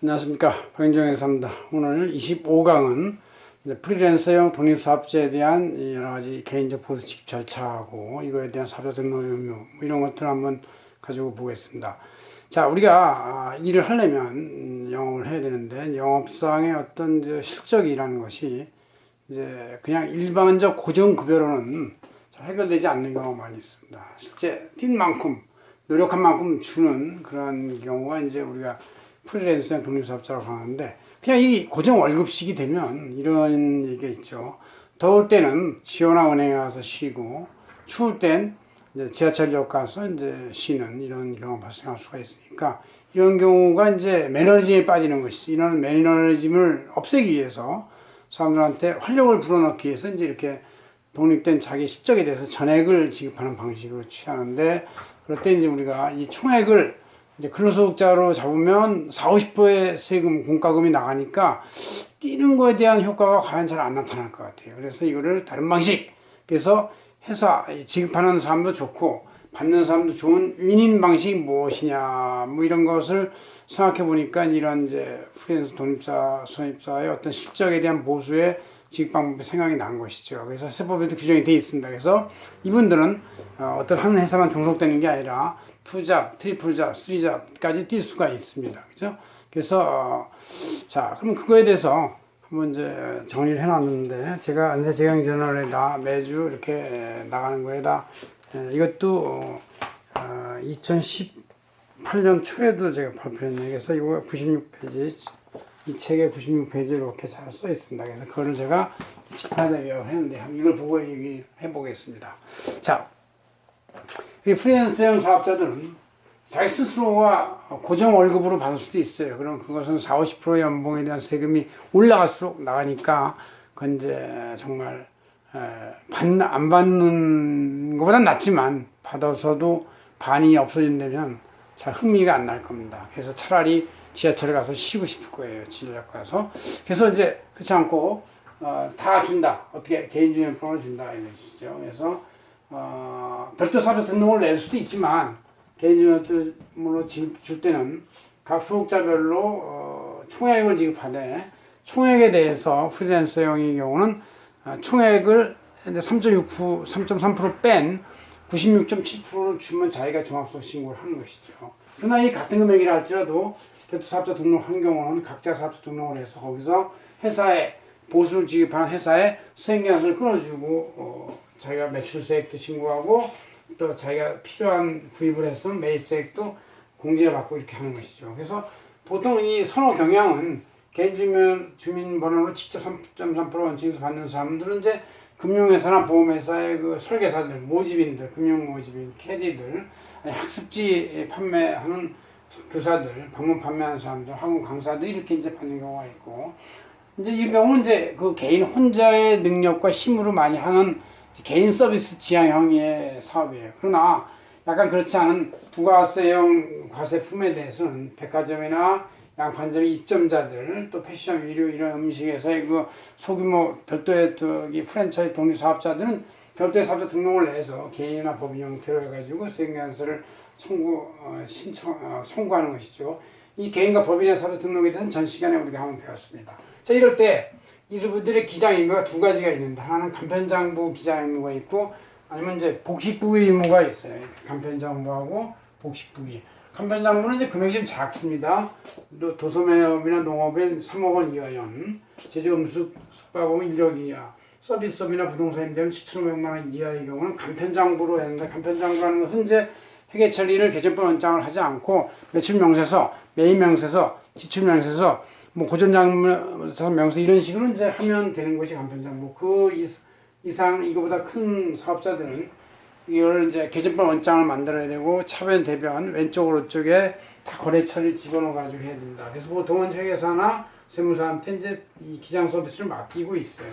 안녕하십니까, 박윤정 회사입니다. 오늘 25강은 프리랜서형 독립사업자에 대한 여러 가지 개인적 보수직 절차하고 이거에 대한 사업자 등록 의무 이런 것들을 한번 가지고 보겠습니다. 자, 우리가 일을 하려면 영업을 해야 되는데 영업상의 어떤 실적이라는 것이 이제 그냥 일반적 고정급여로는 해결되지 않는 경우가 많이 있습니다. 실제 뛴 만큼 노력한 만큼 주는 그런 경우가 이제 우리가 프리랜서형 독립사업자라고 하는데, 그냥 이 고정 월급식이 되면 이런 얘기가 있죠. 더울 때는 시원한 은행에 가서 쉬고, 추울 땐 이제 지하철역 가서 이제 쉬는 이런 경우가 발생할 수가 있으니까, 이런 경우가 이제 매너리즘에 빠지는 것이지. 이런 매너리즘을 없애기 위해서 사람들한테 활력을 불어넣기 위해서 이제 이렇게 독립된 자기 실적에 대해서 전액을 지급하는 방식으로 취하는데, 그럴 때 이제 우리가 이 총액을 이제 근로소득자로 잡으면 40~50%의 세금, 공과금이 나가니까 뛰는 거에 대한 효과가 과연 잘 안 나타날 것 같아요. 그래서 이거를 다른 방식, 그래서 회사 지급하는 사람도 좋고 받는 사람도 좋은 윈윈 방식이 무엇이냐, 뭐 이런 것을 생각해 보니까 이런 이제 프리랜서 독립사, 선입사의 어떤 실적에 대한 보수의 지급 방법이 생각이 난 것이죠. 그래서 세법에도 규정이 되어 있습니다. 그래서 이분들은 어떤 한 회사만 종속되는 게 아니라 2잡, 트리플잡, 3잡까지 뛸 수가 있습니다. 그죠? 그래서 자, 그럼 그거에 대해서 한번 이제 정리를 해놨는데, 제가 안세재경저널에다 매주 이렇게 나가는 거에다 이것도 2018년 초에도 제가 발표했네요. 그래서 이거 96페이지, 이 책에 96페이지에 이렇게 잘 써 있습니다. 그래서 그거를 제가 집판에다 요약을 했는데 이걸 보고 얘기해 보겠습니다. 자, 이 프리랜서형 사업자들은 자기 스스로가 고정 월급으로 받을 수도 있어요. 그럼 그것은 40~50% 연봉에 대한 세금이 올라갈수록 나가니까 그건 이제 정말 안 받는 것보단 낫지만 받아서도 반이 없어진다면 잘 흥미가 안 날 겁니다. 그래서 차라리 지하철에 가서 쉬고 싶을 거예요. 지하철 가서. 그래서 이제 그렇지 않고 다 준다. 어떻게 개인주행권을 준다 이것이죠. 그래서 별도 사업자 등록을 낼 수도 있지만 개인주행권으로 줄 때는 각 소득자별로 총액을 지급하되, 총액에 대해서 프리랜서형의 경우는 총액을 3.3% 뺀 96.7%를 주면 자기가 종합소득 신고를 하는 것이죠. 그러나 이 같은 금액이라 할지라도 별도 사업자 등록한 경우는 각자 사업자 등록을 해서 거기서 회사에 보수를 지급하는 회사에 수행계약서를 끊어주고 자기가 매출세액도 신고하고 또 자기가 필요한 구입을 했으면 매입세액도 공제를 받고 이렇게 하는 것이죠. 그래서 보통 이 선호 경향은 개인주민번호로 직접 3.3% 원칙에서 받는 사람들은 이제 금융회사나 보험회사의 그 설계사들, 모집인들, 금융모집인, 캐디들, 학습지 판매하는 교사들, 방문 판매하는 사람들, 학원 강사들 이렇게 이제 받는 경우가 있고, 이제 이 경우는 이제 그 개인 혼자의 능력과 힘으로 많이 하는 개인 서비스 지향형의 사업이에요. 그러나 약간 그렇지 않은 부가세형 과세품에 대해서는 백화점이나 양판점 입점자들, 또 패션, 의류 이런 음식에서의 그 소규모 별도의 프랜차이즈 독립사업자들은 별도의 사업자 등록을 내서 개인이나 법인 형태로 해가지고 수행계약서를 송고하는 것이죠. 이 개인과 법인의 사업자 등록에 대해서는 전 시간에 우리가 한번 배웠습니다. 자, 이럴 때 이들의 기장 의무가 두 가지가 있는데, 하나는 간편장부 기장 의무가 있고, 아니면 이제 복식부기 의무가 있어요. 간편장부하고 복식부기. 간편장부는 이제 금액이 좀 작습니다. 또 도소매업이나 농업엔 3억 원 이하연, 제조음식 숙박업은 1억 이하, 서비스업이나 부동산 임대는 7,500만 원 이하의 경우는 간편장부로 했는데, 간편장부라는 것은 이제 회계 처리를 개정법 원장을 하지 않고 매출명세서, 매입명세서, 지출명세서, 뭐 고전장부서 명세 이런 식으로 이제 하면 되는 것이 간편장부. 그 이상 이거보다 큰 사업자들은 이걸 이제 개정법 원장을 만들어야 되고 차변 대변 왼쪽 오른쪽에 다 거래 처리 집어넣어 가지고 해야 된다. 그래서 보통은 회계사나 세무사한테 이제 이 기장 서비스를 맡기고 있어요.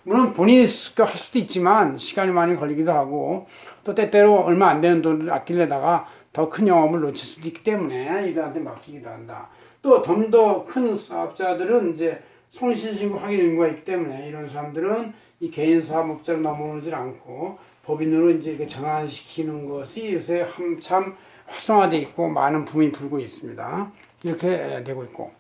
물론 본인이 할 수도 있지만 시간이 많이 걸리기도 하고, 또 때때로 얼마 안 되는 돈을 아끼려다가 더 큰 영업을 놓칠 수도 있기 때문에 이들한테 맡기기도 한다. 또 좀 더 큰 사업자들은 이제 손실신고 확인 의무가 있기 때문에 이런 사람들은 이 개인 사업자로 넘어오질 않고 법인으로 이제 이렇게 전환시키는 것이 요새 한참 활성화되어 있고 많은 붐이 불고 있습니다. 이렇게 되고 있고,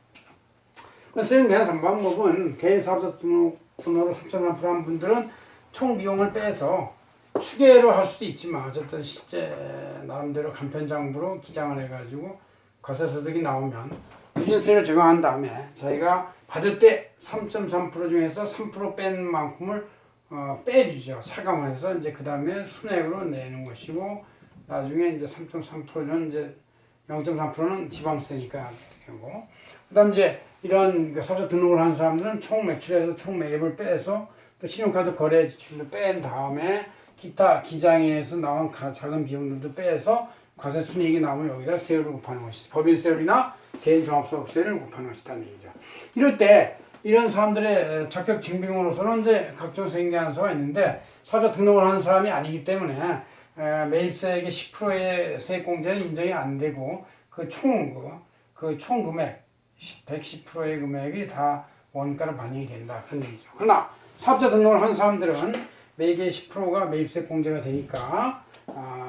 세금 계산 방법은 개인 사업자 등록번호로 3.3%한 분들은 총 비용을 빼서 추계로 할 수도 있지만 어쨌든 실제 나름대로 간편장부로 기장을 해가지고 과세소득이 나오면 누진세를 적용한 다음에 자기가 받을 때 3.3% 중에서 3% 뺀 만큼을 빼주죠. 차감해서 이제 그 다음에 순액으로 내는 것이고 나중에 이제 3.3%는 이제 0.3%는 지방세니까 되고 그다음 이제 이런 사업자 등록을 한 사람들은 총 매출에서 총 매입을 빼서 또 신용카드 거래 지출도 뺀 다음에 기타 기장에서 나온 작은 비용들도 빼서 과세 순이익이 나오면 여기다 세율을 곱하는 것이지 법인세율이나 개인 종합소득세를 곱하는 것이다는 얘기죠. 이럴 때 이런 사람들의 적격 증빙으로서는 이제 각종 세금계산서가 있는데 사업자 등록을 하는 사람이 아니기 때문에 매입세액의 10%의 세액공제는 인정이 안 되고 그 총 금액 110%의 금액이 다 원가로 반영이 된다 그런 얘기죠. 그러나 사업자 등록을 한 사람들은 매입의 10%가 매입세 공제가 되니까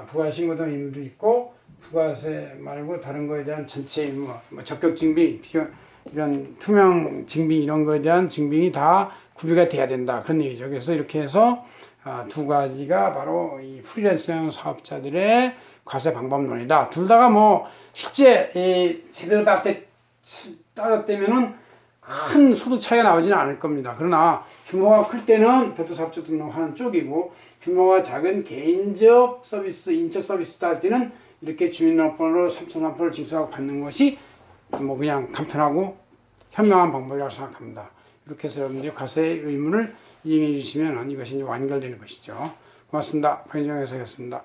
부가신고등 의무도 있고 부가세 말고 다른 거에 대한 전체 의무, 적격 증빙, 이런 투명 증빙 이런 거에 대한 증빙이 다 구비가 돼야 된다 그런 얘기죠. 그래서 이렇게 해서 두 가지가 바로 이 프리랜서형 사업자들의 과세 방법론이다. 둘 다가 뭐 실제 제대로 따졌다면은 큰 소득 차이가 나오지는 않을 겁니다. 그러나 규모가 클 때는 별도 사업자 등록하는 쪽이고 규모가 작은 개인적 서비스, 인적 서비스다 할 때는 이렇게 주민등록번호로 3.3%를 징수하고 받는 것이 뭐 그냥 간편하고 현명한 방법이라고 생각합니다. 이렇게 해서 여러분들이 과세 의무를 이행해 주시면 이것이 이제 완결되는 것이죠. 고맙습니다. 박인정 회사였습니다.